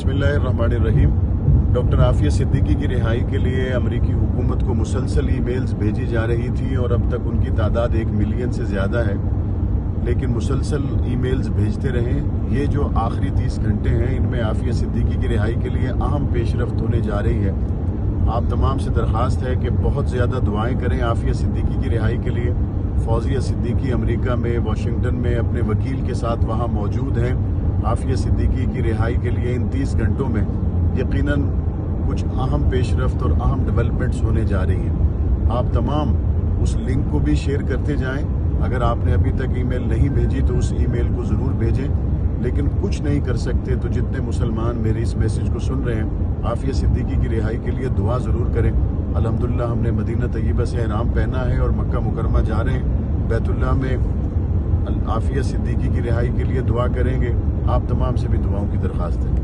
बिस्मिल्लाहिर्रहमानिर्रहीम। डॉक्टर आफिया सिद्दीकी की रिहाई के लिए अमेरिकी हुकूमत को मुसलसल ईमेल्स भेजी जा रही थी और अब तक उनकी तादाद 1 मिलियन से ज़्यादा है, लेकिन मुसलसल ईमेल्स भेजते रहें। ये जो आखिरी 30 घंटे हैं, इनमें आफिया सिद्दीकी की रिहाई के लिए अहम पेशरफ्त होने जा रही है। आप तमाम से दरख्वास्त है कि बहुत ज़्यादा दुआएं करें आफिया सिद्दीकी की रिहाई के लिए। फौजिया सिद्दीकी अमेरिका में वाशिंगटन में अपने वकील के साथ वहाँ मौजूद हैं। आफिया सिद्दीकी की रिहाई के लिए इन 30 घंटों में यकीनन कुछ अहम पेशरफ्त और अहम डेवलपमेंट्स होने जा रही हैं। आप तमाम उस लिंक को भी शेयर करते जाएं। अगर आपने अभी तक ईमेल नहीं भेजी तो उस ईमेल को ज़रूर भेजें, लेकिन कुछ नहीं कर सकते तो जितने मुसलमान मेरे इस मैसेज को सुन रहे हैं, आफिया सिद्दीकी की रिहाई के लिए दुआ ज़रूर करें। अल्हम्दुलिल्लाह हमने मदीना तय्यबा से ihram पहना है और मक्का मुकरमा जा रहे हैं। बैतुल्लाह में आफिया सिद्दीकी की रिहाई के लिए दुआ करेंगे। आप तमाम से भी दुआओं की दरख्वास्त है।